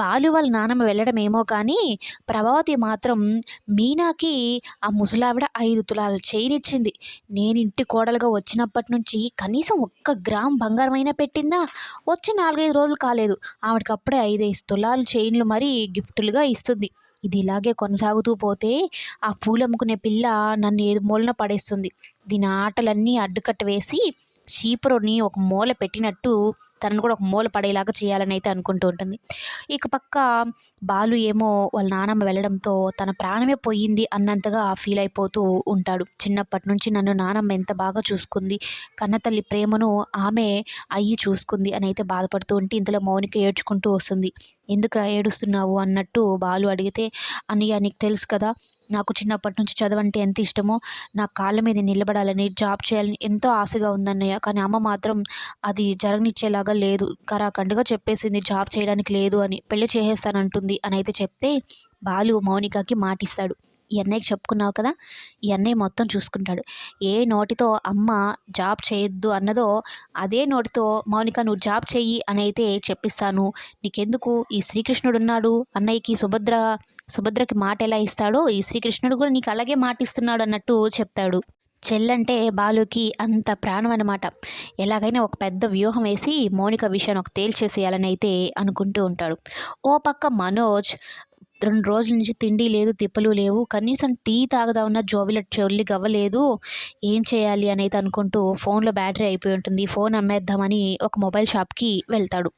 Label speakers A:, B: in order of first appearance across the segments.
A: బాలు వాళ్ళ నానమ్మ వెళ్ళడమేమో కానీ ప్రభావతి మాత్రం మీనాకి ఆ ముసలావిడ 5 తులాల చైన్ ఇచ్చింది. నేను ఇంటి కోడలుగా వచ్చినప్పటి నుంచి కనీసం ఒక్క గ్రామ్ బంగారమైనా పెట్టిందా? వచ్చి 4, 5 రోజులు కాలేదు. ఆవిడకప్పుడే 5, 5 తులాల చైన్లు మరీ గిఫ్టులుగా ఇస్తుంది. ఇది ఇలాగే కొనసాగుతూ పోతే ఆ పూలమ్ముకునే పిల్ల నన్ను ఏ మూలన పడేస్తుంది. దీని ఆటలన్నీ అడ్డుకట్ట వేసి చీపురుని ఒక మూల పెట్టినట్టు తనను కూడా ఒక మూల పడేలాగా చేయాలని అయితే అనుకుంటూ ఉంటుంది. ఇక పక్క బాలు ఏమో వాళ్ళ నానమ్మ వెళ్ళడంతో తన ప్రాణమే పోయింది అన్నంతగా ఫీల్ అయిపోతూ ఉంటాడు. చిన్నప్పటి నుంచి నన్ను నానమ్మ ఎంత బాగా చూసుకుంది, కన్నతల్లి ప్రేమను ఆమె అయ్యి చూసుకుంది అని అయితే బాధపడుతూ ఉంటే ఇంతలో మౌనిక ఏడ్చుకుంటూ వస్తుంది. ఎందుకు ఏడుస్తున్నావు అన్నట్టు బాలు అడిగితే, అన్నయ్య నీకు తెలుసు కదా, నాకు చిన్నప్పటి నుంచి చదవంటే ఎంత ఇష్టమో, నా కాళ్ళ మీద నిలబడాలని జాబ్ చేయాలని ఎంతో ఆశగా ఉందన్నయ్య. కానీ అమ్మ మాత్రం అది జరగనిచ్చేలాగా లేదు, కరాఖండిగా చెప్పేసింది జాబ్ చేయడానికి లేదు అని, పెళ్లి చేసేస్తానంటుంది అని అయితే చెప్తే బాలు మౌనికకి మాటిస్తాడు. ఈ అన్నయ్యకి చెప్పుకున్నావు కదా, ఈ అన్నయ్య మొత్తం చూసుకుంటాడు. ఏ నోటితో అమ్మ జాబ్ చేయొద్దు అన్నదో అదే నోటితో మౌనిక నువ్వు జాబ్ చెయ్యి అని అయితే చెప్పిస్తాను. నీకెందుకు, ఈ శ్రీకృష్ణుడు ఉన్నాడు అన్నయ్యకి, సుభద్రకి మాట ఎలా ఇస్తాడో ఈ శ్రీకృష్ణుడు కూడా నీకు అలాగే మాట ఇస్తున్నాడు అన్నట్టు చెప్తాడు. చెల్లంటే బాలుకి అంత ప్రాణం అనమాట. ఎలాగైనా ఒక పెద్ద వ్యూహం వేసి మౌనిక విషయాన్ని ఒక తేల్చేసేయాలని అయితే అనుకుంటూ ఉంటాడు. ఓ పక్క మనోజ్ 2 రోజుల నుంచి తిండి లేదు, తిప్పలు లేవు, కనీసం టీ తాగుదామన్నా చెల్లికి అవ్వలేదు, ఏం చేయాలి అని అయితే అనుకుంటూ ఫోన్లో బ్యాటరీ అయిపోయి ఉంటుంది. ఫోన్ అమ్మేద్దామని ఒక మొబైల్ షాప్కి వెళ్తాడు.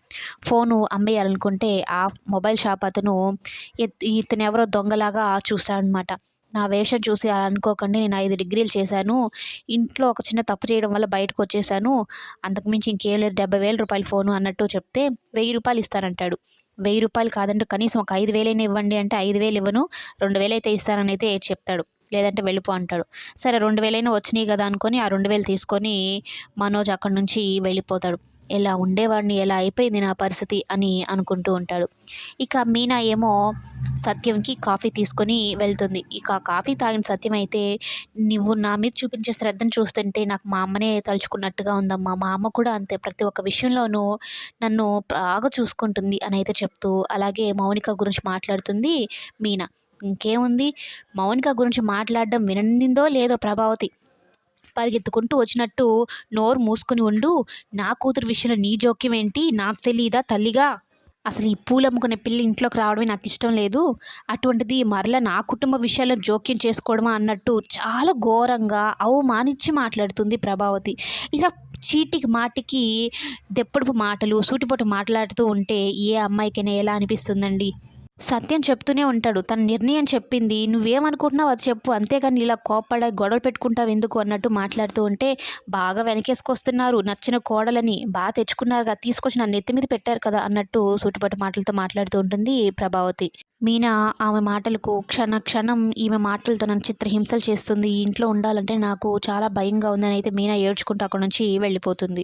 A: ఫోను అమ్మేయాలనుకుంటే ఆ మొబైల్ షాప్ అతను ఇతను ఎవరో దొంగలాగా చూస్తాడనమాట. నా వేషం చూసి అలా అనుకోకండి, నేను 5 డిగ్రీలు చేశాను, ఇంట్లో ఒక చిన్న తప్పు చేయడం వల్ల బయటకు వచ్చేసాను, అంతకుమించి ఇంకేం లేదు, 70,000 రూపాయల ఫోను అన్నట్టు చెప్తే 1000 రూపాయలు ఇస్తానంటాడు. 1000 రూపాయలు కాదంటే కనీసం ఒక 5,000 ఇవ్వండి అంటే 5,000 ఇవ్వను, 2,000 అయితే ఇస్తానని అయితే చెప్తాడు. లేదంటే వెళ్ళిపో అంటాడు. సరే 2,000 వచ్చినాయి కదా అనుకొని ఆ 2,000 తీసుకొని మనోజ్ అక్కడి నుంచి వెళ్ళిపోతాడు. ఎలా ఉండేవాడిని, ఎలా అయిపోయింది నా పరిస్థితి అని అనుకుంటూ ఉంటాడు. ఇక మీనా ఏమో సత్యంకి కాఫీ తీసుకొని వెళ్తుంది. ఇక కాఫీ తాగిన సత్యం అయితే, నువ్వు నా మీద చూపించే శ్రద్ధను చూస్తుంటే నాకు మా అమ్మనే తలుచుకున్నట్టుగా ఉందమ్మా, మా అమ్మ కూడా అంతే, ప్రతి ఒక్క విషయంలోనూ నన్ను బాగా చూసుకుంటుంది అని అయితే చెప్తూ అలాగే మౌనిక గురించి మాట్లాడుతుంది మీనా. ఇంకేముంది, మౌనిక గురించి మాట్లాడడం వినందిందో లేదో ప్రభావతి పరిగెత్తుకుంటూ వచ్చినట్టు, నోరు మూసుకుని ఉండు, నా కూతురు విషయంలో నీ జోక్యం ఏంటి, నాకు తెలీదా తల్లిగా, అసలు ఈ పూలమ్ముకునే పిల్ల ఇంట్లోకి రావడమే నాకు ఇష్టం లేదు, అటువంటిది మరలా నా కుటుంబ విషయాల్లో జోక్యం చేసుకోవడమా అన్నట్టు చాలా ఘోరంగా అవమానించి మాట్లాడుతుంది ప్రభావతి. ఇలా చీటికి మాటికి దెప్పడుపు మాటలు, సూటిపోటు మాట్లాడుతూ ఉంటే ఏ అమ్మాయికైనా ఎలా అనిపిస్తుందండి. సత్యం చెప్తూనే ఉంటాడు, తన నిర్ణయం చెప్పింది, నువ్వేమనుకుంటున్నావు అది చెప్పు, అంతేగాని ఇలా కోప్పడ గొడవలు పెట్టుకుంటావు ఎందుకు అన్నట్టు మాట్లాడుతూ ఉంటే, బాగా వెనకేసుకొస్తున్నారు నచ్చిన కోడలని, బాగా తెచ్చుకున్నారుగా, తీసుకొచ్చి నా నెత్తి మీద పెట్టారు కదా అన్నట్టు సూటిపట్టు మాటలతో మాట్లాడుతూ ఉంటుంది ప్రభావతి. మీనా ఆమె మాటలకు క్షణ క్షణం ఈమె మాటలతో నన్ను చిత్రహింసలు చేస్తుంది, ఈ ఇంట్లో ఉండాలంటే నాకు చాలా భయంగా ఉందని అయితే మీనా ఏడ్చుకుంటూ అక్కడ నుంచి వెళ్ళిపోతుంది.